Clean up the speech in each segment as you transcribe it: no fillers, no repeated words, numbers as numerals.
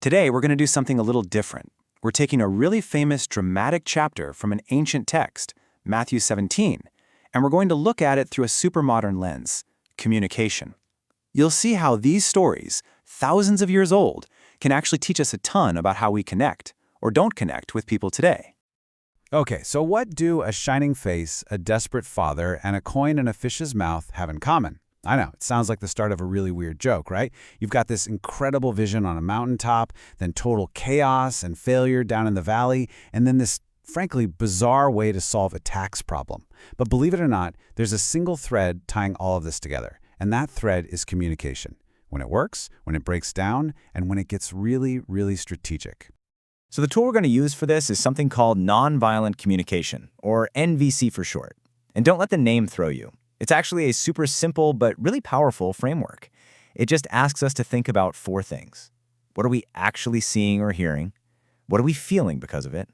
Today, we're going to do something a little different. We're taking a really famous dramatic chapter from an ancient text, Matthew 17, and we're going to look at it through a super modern lens, communication. You'll see how these stories, thousands of years old, can actually teach us a ton about how we connect, or don't connect, with people today. Okay, so what do a shining face, a desperate father, and a coin in a fish's mouth have in common? I know, it sounds like the start of a really weird joke, right? You've got this incredible vision on a mountaintop, then total chaos and failure down in the valley, and then this, frankly, bizarre way to solve a tax problem. But believe it or not, there's a single thread tying all of this together, and that thread is communication. When it works, when it breaks down, and when it gets really, really strategic. So the tool we're going to use for this is something called nonviolent communication, or NVC for short. And don't let the name throw you. It's actually a super simple but really powerful framework. It just asks us to think about four things. What are we actually seeing or hearing? What are we feeling because of it?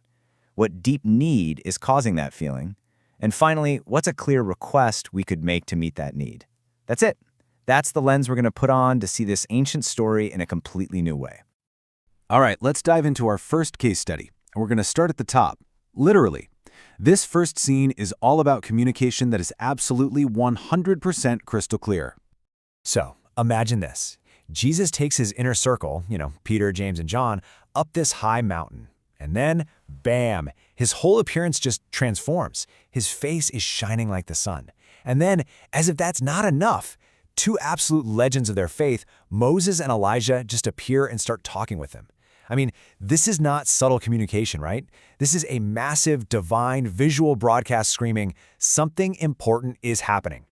What deep need is causing that feeling? And finally, what's a clear request we could make to meet that need? That's it. That's the lens we're going to put on to see this ancient story in a completely new way. All right, let's dive into our first case study. And we're going to start at the top, literally. This first scene is all about communication that is absolutely 100% crystal clear. So, imagine this. Jesus takes his inner circle, Peter, James, and John, up this high mountain. And then, bam, his whole appearance just transforms. His face is shining like the sun. And then, as if that's not enough, two absolute legends of their faith, Moses and Elijah, just appear and start talking with him. I mean, this is not subtle communication, right? This is a massive, divine, visual broadcast screaming, something important is happening.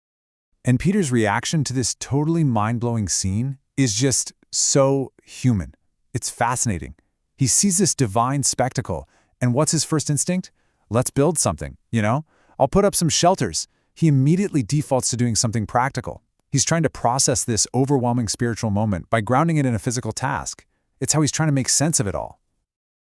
And Peter's reaction to this totally mind-blowing scene is just so human. It's fascinating. He sees this divine spectacle, and what's his first instinct? Let's build something, I'll put up some shelters. He immediately defaults to doing something practical. He's trying to process this overwhelming spiritual moment by grounding it in a physical task. It's how he's trying to make sense of it all.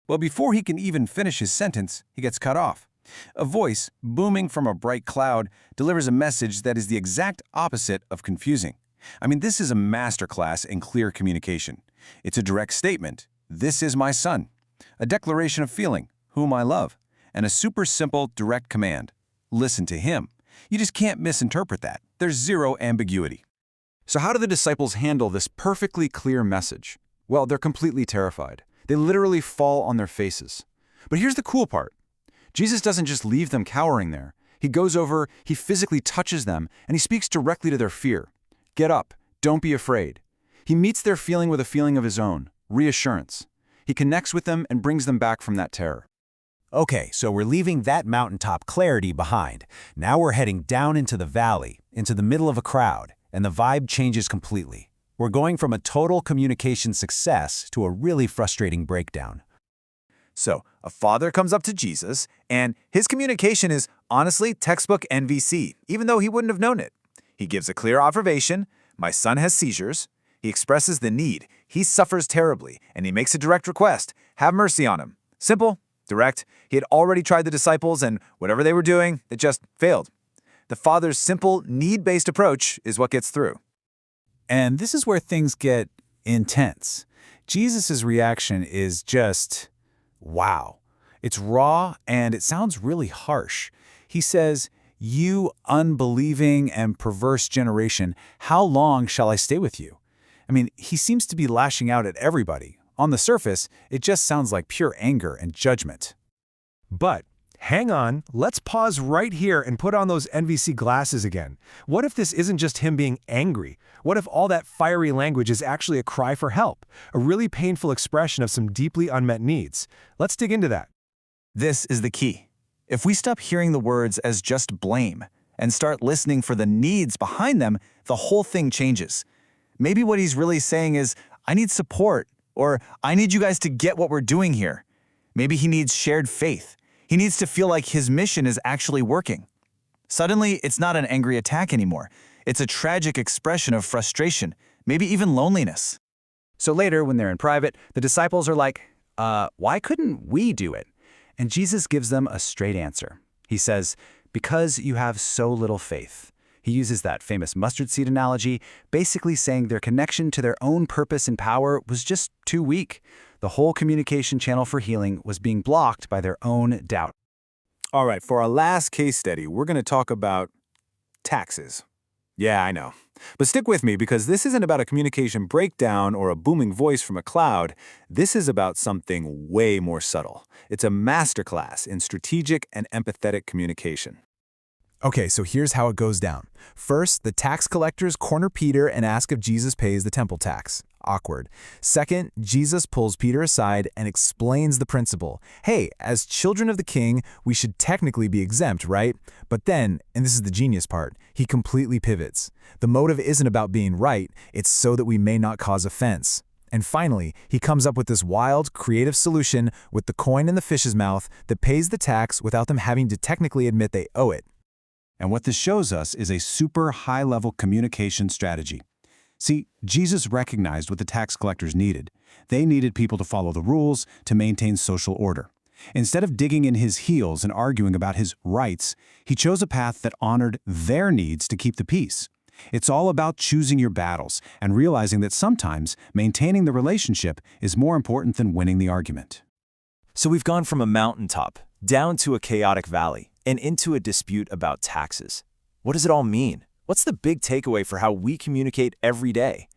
Well, before he can even finish his sentence, he gets cut off. A voice, booming from a bright cloud, delivers a message that is the exact opposite of confusing. This is a masterclass in clear communication. It's a direct statement, "This is my son," a declaration of feeling, "Whom I love," and a super simple, direct command, "Listen to him." You just can't misinterpret that. There's zero ambiguity. So how do the disciples handle this perfectly clear message? Well, they're completely terrified. They literally fall on their faces. But here's the cool part. Jesus doesn't just leave them cowering there. He goes over, he physically touches them, and he speaks directly to their fear. Get up, don't be afraid. He meets their feeling with a feeling of his own, reassurance. He connects with them and brings them back from that terror. Okay, so we're leaving that mountaintop clarity behind. Now we're heading down into the valley, into the middle of a crowd, and the vibe changes completely. We're going from a total communication success to a really frustrating breakdown. So, a father comes up to Jesus, and his communication is honestly textbook NVC, even though he wouldn't have known it. He gives a clear observation, "My son has seizures." He expresses the need, he suffers terribly, and he makes a direct request, "Have mercy on him." Simple, direct. He had already tried the disciples, and whatever they were doing, it just failed. The father's simple, need-based approach is what gets through. And this is where things get intense. Jesus' reaction is just, wow. It's raw and it sounds really harsh. He says, "You unbelieving and perverse generation, how long shall I stay with you?" He seems to be lashing out at everybody. On the surface, it just sounds like pure anger and judgment. But hang on, let's pause right here and put on those NVC glasses again. What if this isn't just him being angry? What if all that fiery language is actually a cry for help, a really painful expression of some deeply unmet needs? Let's dig into that. This is the key. If we stop hearing the words as just blame and start listening for the needs behind them, the whole thing changes. Maybe what he's really saying is, "I need support," or "I need you guys to get what we're doing here." Maybe he needs shared faith. He needs to feel like his mission is actually working. Suddenly, it's not an angry attack anymore. It's a tragic expression of frustration, maybe even loneliness. So later, when they're in private, the disciples are like, why couldn't we do it? And Jesus gives them a straight answer. He says, "Because you have so little faith." He uses that famous mustard seed analogy, basically saying their connection to their own purpose and power was just too weak. The whole communication channel for healing was being blocked by their own doubt. All right, for our last case study, we're going to talk about taxes. Yeah, I know. But stick with me because this isn't about a communication breakdown or a booming voice from a cloud. This is about something way more subtle. It's a masterclass in strategic and empathetic communication. Okay, so here's how it goes down. First, the tax collectors corner Peter and ask if Jesus pays the temple tax. Awkward. Second, Jesus pulls Peter aside and explains the principle. Hey, as children of the king, we should technically be exempt, right? But then, and this is the genius part, he completely pivots. The motive isn't about being right, it's so that we may not cause offense. And finally, he comes up with this wild, creative solution with the coin in the fish's mouth that pays the tax without them having to technically admit they owe it. And what this shows us is a super high-level communication strategy. See, Jesus recognized what the tax collectors needed. They needed people to follow the rules, to maintain social order. Instead of digging in his heels and arguing about his rights, he chose a path that honored their needs to keep the peace. It's all about choosing your battles and realizing that sometimes maintaining the relationship is more important than winning the argument. So we've gone from a mountaintop down to a chaotic valley and into a dispute about taxes. What does it all mean? What's the big takeaway for how we communicate every day?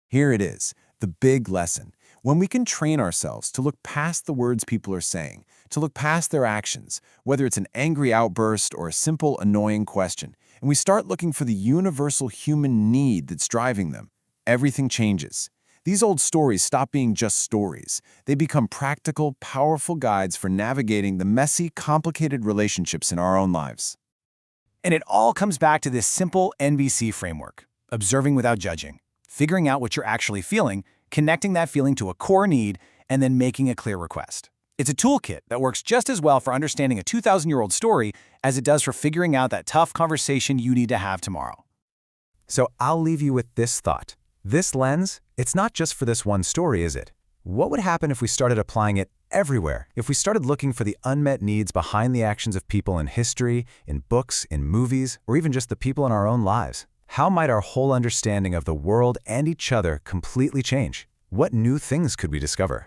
Here it is, the big lesson. When we can train ourselves to look past the words people are saying, to look past their actions, whether it's an angry outburst or a simple, annoying question, and we start looking for the universal human need that's driving them, everything changes. These old stories stop being just stories. They become practical, powerful guides for navigating the messy, complicated relationships in our own lives. And it all comes back to this simple NVC framework: observing without judging, figuring out what you're actually feeling, connecting that feeling to a core need, and then making a clear request. It's a toolkit that works just as well for understanding a 2,000-year-old story as it does for figuring out that tough conversation you need to have tomorrow. So I'll leave you with this thought. This lens, it's not just for this one story, is it? What would happen if we started applying it everywhere? If we started looking for the unmet needs behind the actions of people in history, in books, in movies, or even just the people in our own lives? How might our whole understanding of the world and each other completely change? What new things could we discover?